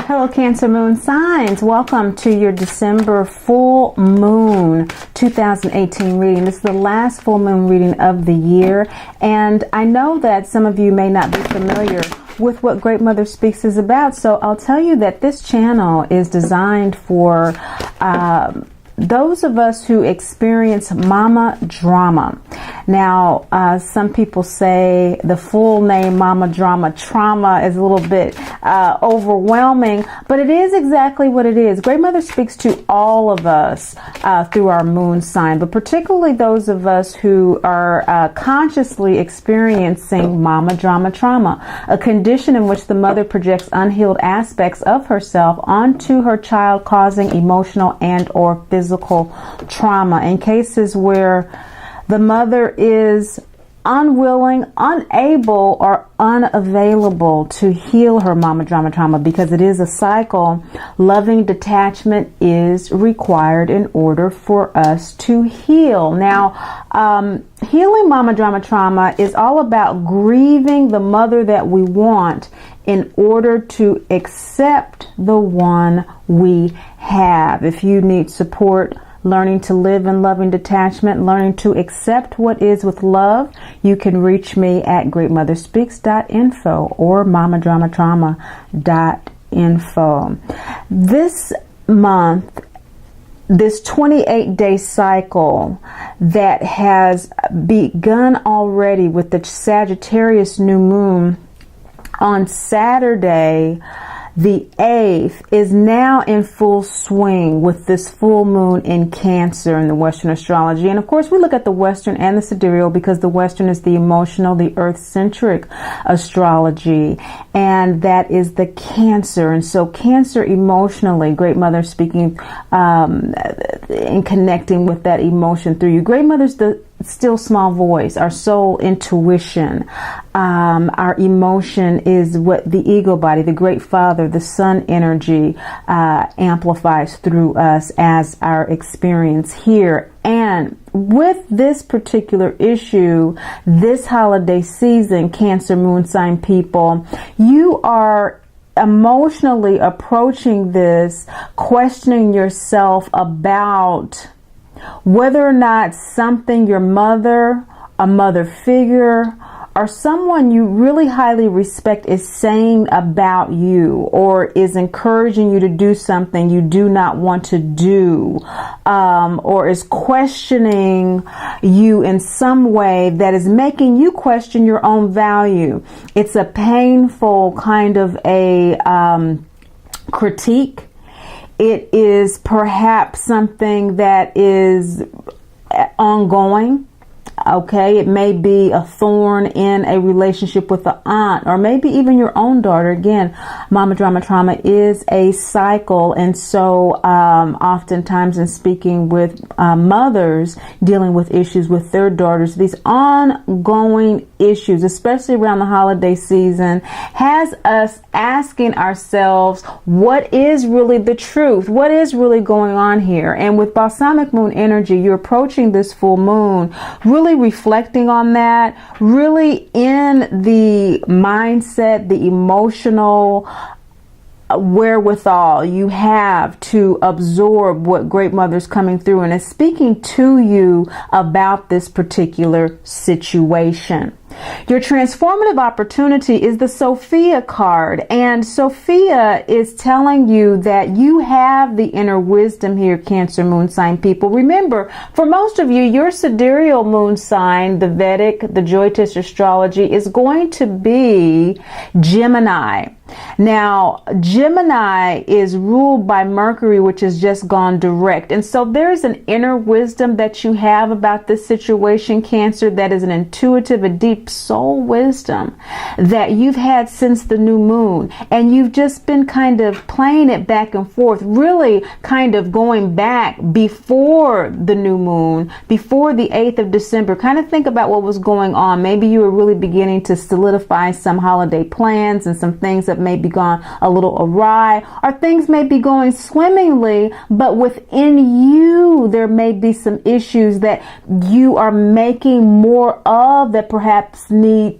Hello, Cancer Moon signs. Welcome to your December full moon 2018 reading. This is the last full moon reading of the year. And I know that some of you may not be familiar with what Great Mother Speaks is about. So I'll tell you that this channel is designed for those of us who experience mama drama. Now, some people say the full name mama drama trauma is a little bit overwhelming, but it is exactly what it is. Great Mother speaks to all of us through our moon sign, but particularly those of us who are consciously experiencing mama drama trauma, a condition in which the mother projects unhealed aspects of herself onto her child, causing emotional and or physical trauma. In cases where the mother is unwilling, unable, or unavailable to heal her mama drama trauma, because it is a cycle, loving detachment is required in order for us to heal. Now, healing mama drama trauma is all about grieving the mother that we want in order to accept the one we have. If you need support learning to live in loving detachment, learning to accept what is with love, you can reach me at greatmotherspeaks.info or mamadramatrauma.info. This month, this 28-day cycle that has begun already with the Sagittarius new moon on Saturday, the 8th, is now in full swing with this full moon in Cancer in the Western astrology. And of course, we look at the Western and the sidereal because the Western is the emotional, the earth-centric astrology, and that is the Cancer. And so Cancer emotionally, Great Mother speaking in connecting with that emotion through you. Great Mother's the still small voice, our soul intuition. Our emotion is what the ego body, the Great Father, the Sun energy amplifies through us as our experience here. And with this particular issue, this holiday season, Cancer moon sign people, you are emotionally approaching this, questioning yourself about whether or not something your mother, a mother figure, or someone you really highly respect is saying about you, or is encouraging you to do something you do not want to do, or is questioning you in some way that is making you question your own value. It's a painful kind of a critique. It is perhaps something that is ongoing. Okay, it may be a thorn in a relationship with an aunt, or maybe even your own daughter. Again, mama drama trauma is a cycle, and so oftentimes in speaking with mothers dealing with issues with their daughters, these ongoing issues, especially around the holiday season, has us asking ourselves, what is really the truth? What is really going on here? And with balsamic moon energy, you're approaching this full moon really reflecting on that, really in the mindset, the emotional wherewithal you have to absorb what Great Mother's coming through and is speaking to you about this particular situation. Your transformative opportunity is the Sophia card, and Sophia is telling you that you have the inner wisdom here, Cancer moon sign people. Remember, for most of you, your sidereal moon sign, the Vedic, the Jyotish astrology, is going to be Gemini. Now, Gemini is ruled by Mercury, which has just gone direct. And so there's an inner wisdom that you have about this situation, Cancer, that is an intuitive, a deep soul wisdom that you've had since the new moon. And you've just been kind of playing it back and forth, really kind of going back before the new moon, before the 8th of December. Kind of think about what was going on. Maybe you were really beginning to solidify some holiday plans and some things that may be gone a little awry, or things may be going swimmingly, but within you there may be some issues that you are making more of that perhaps need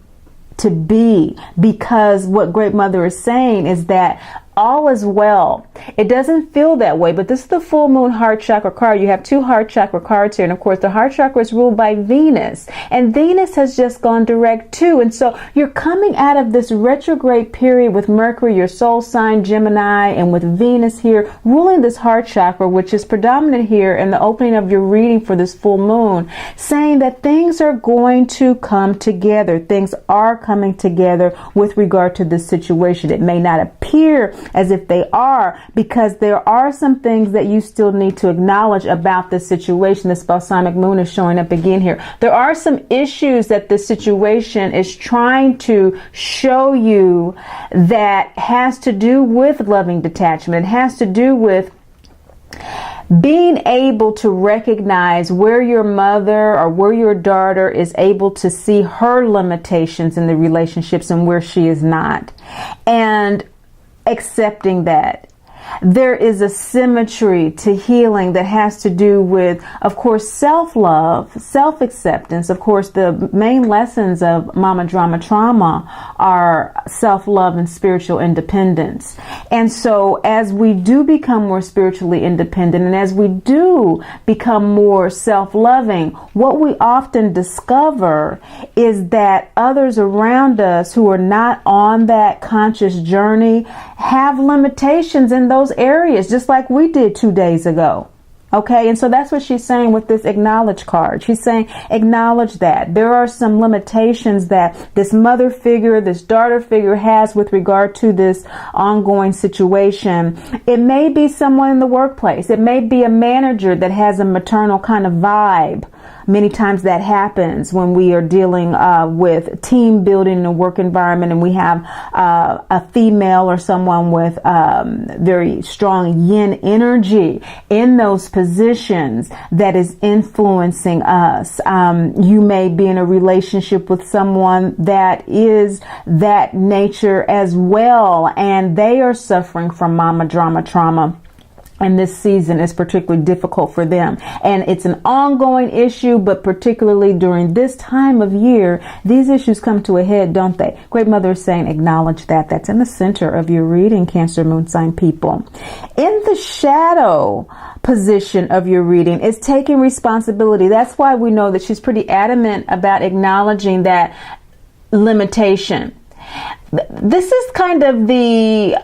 to be, because what Great Mother is saying is that all is well. It doesn't feel that way, but this is the full moon heart chakra card. You have 2 heart chakra cards here, and of course the heart chakra is ruled by Venus, and Venus has just gone direct too. And so you're coming out of this retrograde period with Mercury, your soul sign, Gemini, and with Venus here ruling this heart chakra, which is predominant here in the opening of your reading for this full moon, saying that things are going to come together. Things are coming together with regard to this situation. It may not appear as if they are, because there are some things that you still need to acknowledge about this situation. This balsamic moon is showing up again here. There are some issues that this situation is trying to show you that has to do with loving detachment. It has to do with being able to recognize where your mother or where your daughter is able to see her limitations in the relationships and where she is not, and accepting that. There is a symmetry to healing that has to do with, of course, self-love, self-acceptance. Of course, the main lessons of Mama Drama Trauma are self-love and spiritual independence. And so as we do become more spiritually independent, and as we do become more self-loving, what we often discover is that others around us who are not on that conscious journey have limitations in those areas, just like we did 2 days ago. Okay, and so that's what she's saying with this acknowledge card. She's saying acknowledge that there are some limitations that this mother figure, this daughter figure has with regard to this ongoing situation. It may be someone in the workplace. It may be a manager that has a maternal kind of vibe. Many times that happens when we are dealing with team building in a work environment, and we have a female or someone with very strong yin energy in those positions that is influencing us. You may be in a relationship with someone that is that nature as well, and they are suffering from mama drama trauma. And this season is particularly difficult for them. And it's an ongoing issue, but particularly during this time of year, these issues come to a head, don't they? Great Mother is saying, acknowledge that. That's in the center of your reading, Cancer Moon sign people. In the shadow position of your reading is taking responsibility. That's why we know that she's pretty adamant about acknowledging that limitation. This is kind of the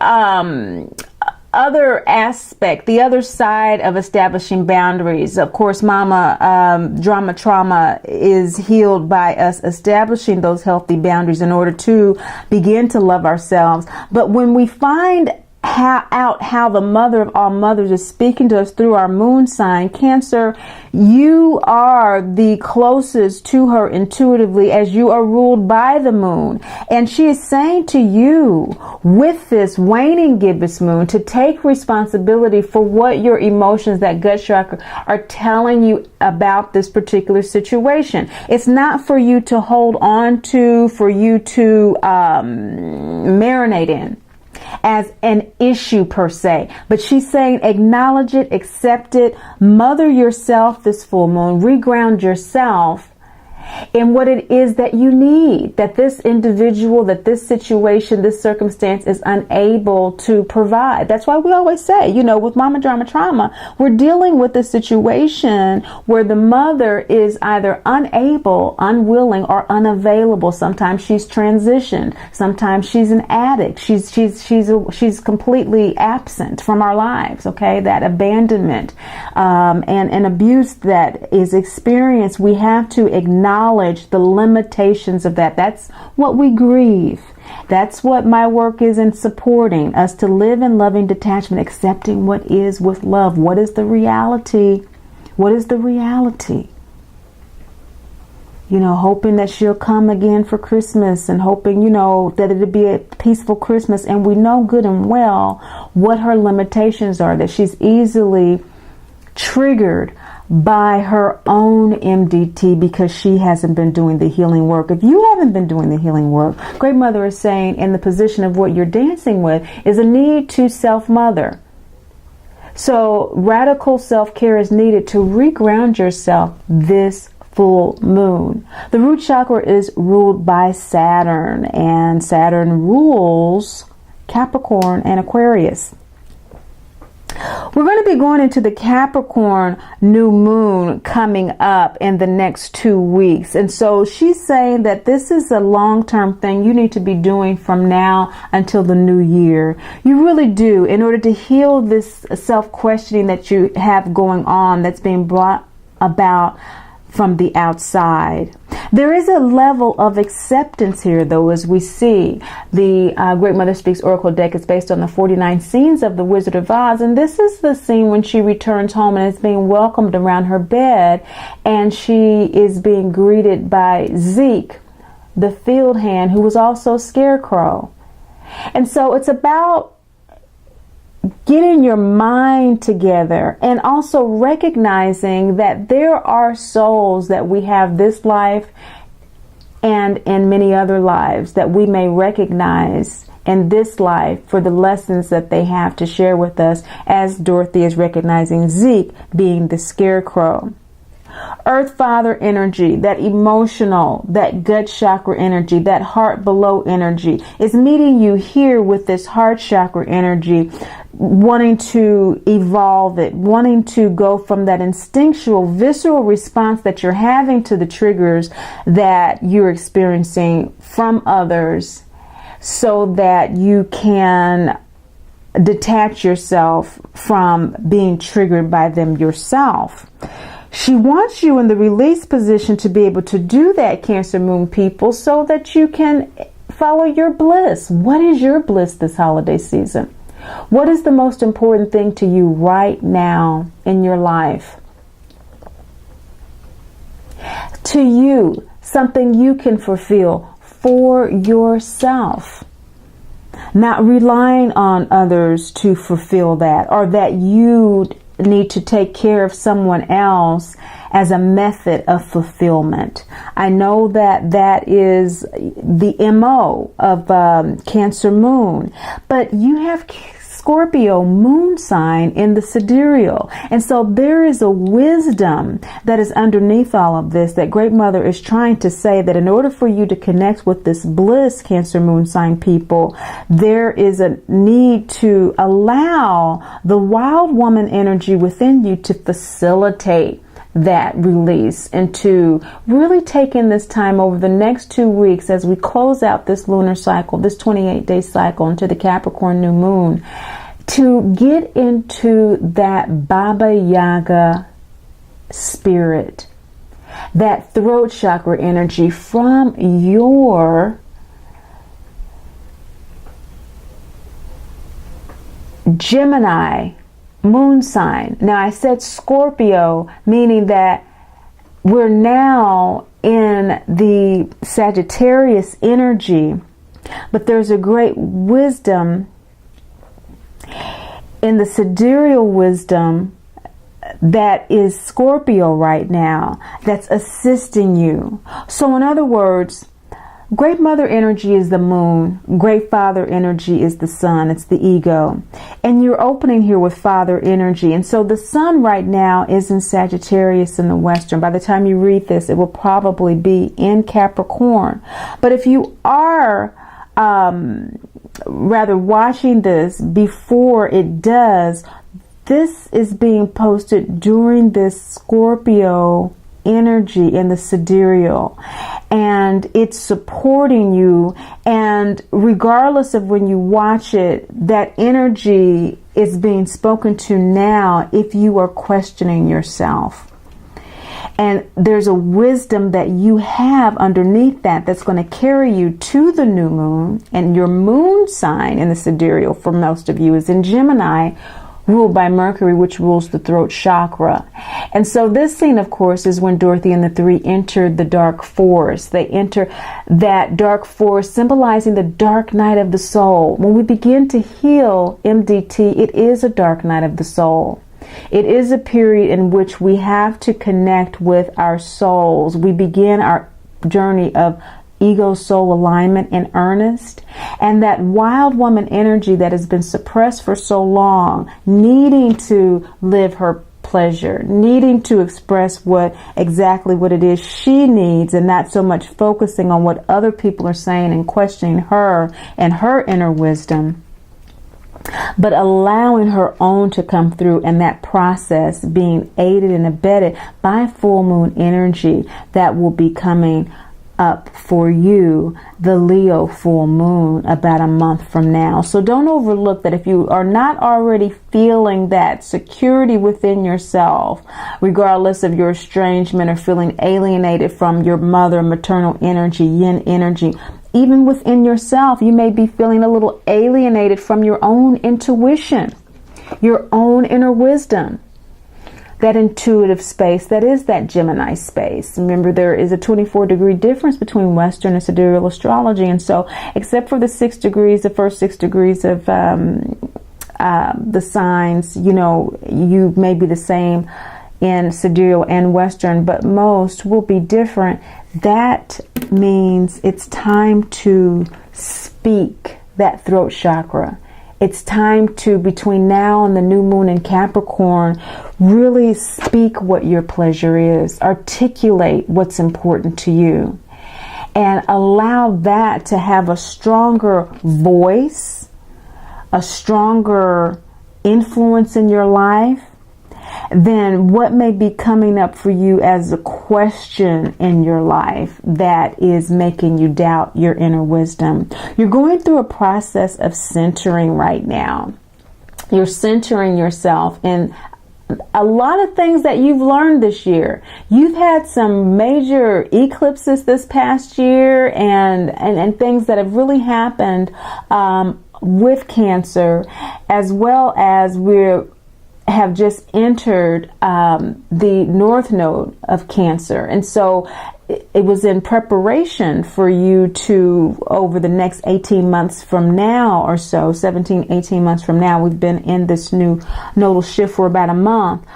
other aspect, the other side of establishing boundaries. Of course, Mama Drama Trauma is healed by us establishing those healthy boundaries in order to begin to love ourselves. But when we find how the mother of all mothers is speaking to us through our moon sign, Cancer, you are the closest to her intuitively as you are ruled by the moon. And she is saying to you with this waning gibbous moon to take responsibility for what your emotions, that gut chakra, are telling you about this particular situation. It's not for you to hold on to, for you to marinate in as an issue per se, but she's saying acknowledge it, accept it, mother yourself this full moon, reground yourself in what it is that you need, that this individual, that this situation, this circumstance is unable to provide. That's why we always say, you know, with Mama Drama Trauma, we're dealing with a situation where the mother is either unable, unwilling, or unavailable. Sometimes she's transitioned. Sometimes she's an addict. She's completely absent from our lives. Okay, that abandonment and abuse that is experienced, we have to acknowledge the limitations of that. That's what we grieve. That's what my work is in supporting us to live in loving detachment, accepting what is with love. What is the reality? What is the reality? You know, hoping that she'll come again for Christmas and hoping, you know, that it'll be a peaceful Christmas. And we know good and well what her limitations are, that she's easily triggered by her own MDT because she hasn't been doing the healing work. If you haven't been doing the healing work, Great Mother is saying in the position of what you're dancing with is a need to self-mother. So radical self-care is needed to reground yourself this full moon. The root chakra is ruled by Saturn, and Saturn rules Capricorn and Aquarius. We're going to be going into the Capricorn new moon coming up in the next 2 weeks. And so she's saying that this is a long-term thing you need to be doing from now until the new year. You really do, in order to heal this self-questioning that you have going on that's being brought about from the outside. There is a level of acceptance here, though, as we see. The Great Mother Speaks Oracle deck is based on the 49 scenes of the Wizard of Oz, and this is the scene when she returns home and is being welcomed around her bed, and she is being greeted by Zeke, the field hand, who was also Scarecrow. And so it's about getting your mind together and also recognizing that there are souls that we have this life and in many other lives that we may recognize in this life for the lessons that they have to share with us, as Dorothy is recognizing Zeke being the Scarecrow. Earth Father energy, that emotional, that gut chakra energy, that heart below energy is meeting you here with this heart chakra energy, wanting to evolve it, wanting to go from that instinctual, visceral response that you're having to the triggers that you're experiencing from others, so that you can detach yourself from being triggered by them yourself. She wants you in the release position to be able to do that, Cancer Moon people, so that you can follow your bliss. What is your bliss this holiday season? What is the most important thing to you right now in your life? To you, something you can fulfill for yourself. Not relying on others to fulfill that, or that you need to take care of someone else as a method of fulfillment. I know that that is the MO of Cancer Moon, but you have Scorpio moon sign in the sidereal. And so there is a wisdom that is underneath all of this that Great Mother is trying to say, that in order for you to connect with this bliss, Cancer moon sign people, there is a need to allow the wild woman energy within you to facilitate that release, and to really take in this time over the next 2 weeks as we close out this lunar cycle, this 28-day cycle into the Capricorn new moon, to get into that Baba Yaga spirit, that throat chakra energy from your Gemini moon sign. Now I said Scorpio, meaning that we're now in the Sagittarius energy, but there's a great wisdom in the sidereal wisdom that is Scorpio right now, that's assisting you. So in other words, Great Mother energy is the moon. Great Father energy is the sun. It's the ego. And you're opening here with Father energy. And so the sun right now is in Sagittarius in the Western. By the time you read this, it will probably be in Capricorn. But if you are rather watching this before it does, this is being posted during this Scorpio energy in the sidereal, and it's supporting you, and regardless of when you watch it, that energy is being spoken to now if you are questioning yourself. And there's a wisdom that you have underneath that that's going to carry you to the new moon, and your moon sign in the sidereal for most of you is in Gemini, ruled by Mercury, which rules the throat chakra. And so this scene, of course, is when Dorothy and the three entered the dark forest. They enter that dark forest, symbolizing the dark night of the soul. When we begin to heal MDT, it is a dark night of the soul. It is a period in which we have to connect with our souls. We begin our journey of ego soul alignment in earnest, and that wild woman energy that has been suppressed for so long, needing to live her pleasure, needing to express exactly what it is she needs, and not so much focusing on what other people are saying and questioning her and her inner wisdom. but allowing her own to come through, and that process being aided and abetted by full moon energy that will be coming up for you, the Leo full moon, about a month from now. So don't overlook that if you are not already feeling that security within yourself, regardless of your estrangement or feeling alienated from your mother, maternal energy, yin energy, even within yourself, you may be feeling a little alienated from your own intuition, your own inner wisdom. That intuitive space, that is that Gemini space. Remember, there is a 24-degree difference between Western and sidereal astrology. And so, except for the 6 degrees, the first 6 degrees of the signs, you may be the same in sidereal and Western, but most will be different. That means it's time to speak that throat chakra. It's time to, between now and the new moon in Capricorn, really speak what your pleasure is. Articulate what's important to you. And allow that to have a stronger voice, a stronger influence in your life than what may be coming up for you as a question in your life that is making you doubt your inner wisdom. You're going through a process of centering right now. You're centering yourself in a lot of things that you've learned this year. You've had some major eclipses this past year and things that have really happened with Cancer, as well as we're have just entered the North Node of Cancer. And so it was in preparation for you to, over the next 18 months from now or so, 17, 18 months from now, we've been in this new nodal shift for about a month,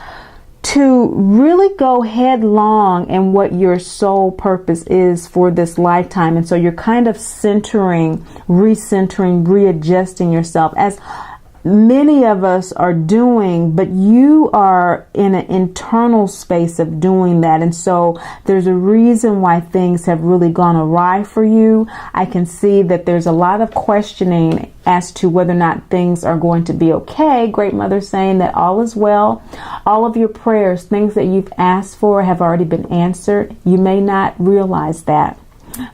to really go headlong in what your soul purpose is for this lifetime. And so you're kind of centering, recentering, readjusting yourself, as many of us are doing, but you are in an internal space of doing that. And so there's a reason why things have really gone awry for you. I can see that there's a lot of questioning as to whether or not things are going to be okay. Great Mother saying that all is well. All of your prayers, things that you've asked for, have already been answered. You may not realize that,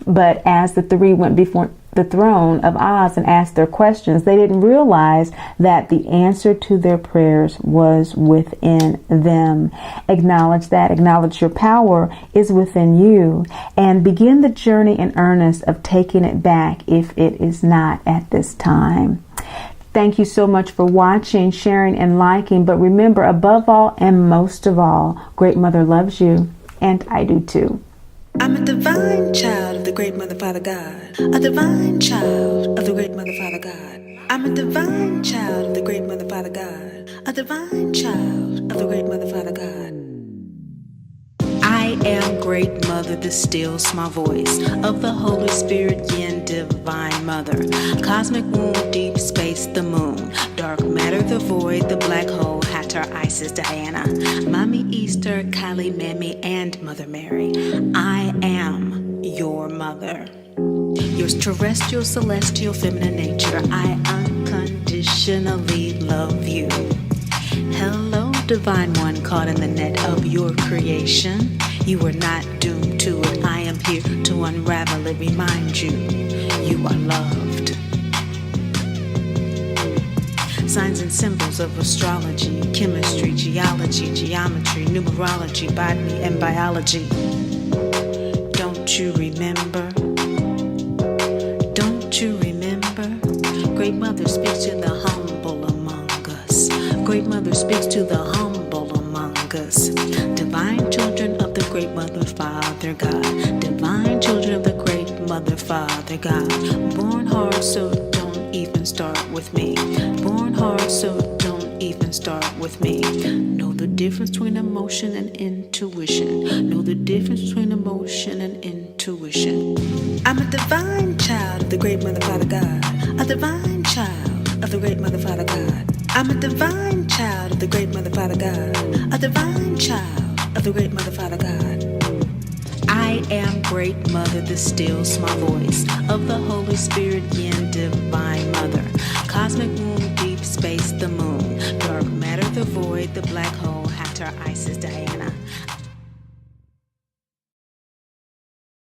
but as the three went before the throne of Oz and asked their questions, they didn't realize that the answer to their prayers was within them. Acknowledge that. Acknowledge your power is within you, and begin the journey in earnest of taking it back if it is not at this time. Thank you so much for watching, sharing, and liking. But remember, above all and most of all, Great Mother loves you, and I do too. I'm a divine child of the Great Mother Father God. A divine child of the Great Mother Father God. I'm a divine child of the Great Mother Father God. A divine child of the Great Mother Father God. I am Great Mother, the still small voice of the Holy Spirit, Yin Divine Mother. Cosmic womb, deep space, the moon. Dark matter, the void, the black hole, Hathor, Isis, Diana. Mommy Easter, Kali, Mammy, and Mother Mary. I am your mother. Your terrestrial, celestial, feminine nature. I unconditionally love you. Hello, Divine One caught in the net of your creation. You are not doomed to it. I am here to unravel it, remind you, you are loved. Signs and symbols of astrology, chemistry, geology, geometry, numerology, botany, and biology. Don't you remember? Don't you remember? Great Mother speaks to the humble among us. Great Mother speaks to the humble among us. Divine children of the Great Mother Father God. Divine children of the Great Mother Father God. Born hard, so don't even start with me. Born hard, so don't even start with me. Know the difference between emotion and intuition. Know the difference between emotion and intuition. I'm a divine child of the Great Mother Father God. A divine child of the Great Mother Father God. I'm a divine child of the Great Mother Father God. A divine child of the Great Mother Father God. I am Great Mother, the still small voice of the Holy Spirit, Yin Divine Mother. Cosmic womb, deep space, the moon. Dark matter, the void, the black hole, Hatter, Isis, Diana.